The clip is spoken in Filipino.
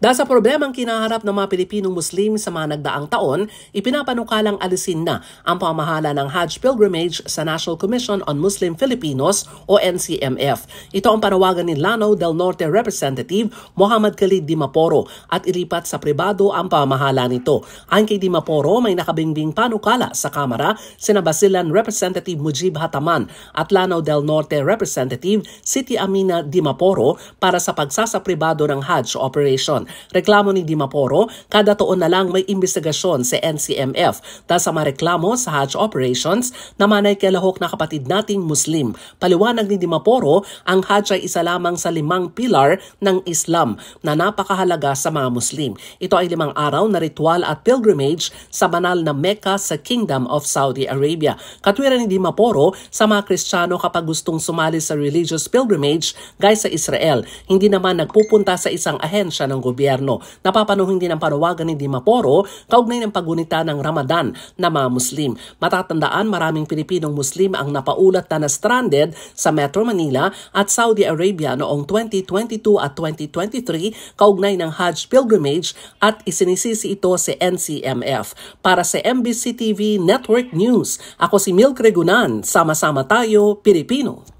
Dahil sa problemang kinaharap ng mga Pilipinong Muslim sa mga nagdaang taon, ipinapanukalang alisin na ang pamahala ng Hajj Pilgrimage sa National Commission on Muslim Filipinos o NCMF. Ito ang panawagan ni Lanao del Norte Representative Muhammad Khalid Dimaporo at ilipat sa pribado ang pamahala nito. Ayon kay Dimaporo, may nakabingbing panukala sa Kamara sina Basilan Representative Mujib Hataman at Lanao del Norte Representative Siti Amina Dimaporo para sa pagsasapribado ng Hajj operation. Reklamo ni Dimaporo, kada taon na lang may investigasyon sa NCMF dahil sa mga reklamo sa Hajj operations na manay kalahok na kapatid nating Muslim. Paliwanag ni Dimaporo, ang Hajj ay isa lamang sa 5 pilar ng Islam na napakahalaga sa mga Muslim. Ito ay 5 araw na ritual at pilgrimage sa banal na Mecca sa Kingdom of Saudi Arabia. Katwiran ni Dimaporo, sa mga Kristiyano kapag gustong sumali sa religious pilgrimage gaya sa Israel, hindi naman nagpupunta sa isang ahensya ng gobyerno. Napapanuhin din ang panawagan ni Dimaporo kaugnay ng paggunita ng Ramadan na mga Muslim. Matatandaan, maraming Pilipinong Muslim ang napaulat na stranded sa Metro Manila at Saudi Arabia noong 2022 at 2023 kaugnay ng Hajj Pilgrimage at isinisisi ito sa NCMF. Para sa MBC TV Network News, ako si Milk Regunan. Sama-sama tayo, Pilipino.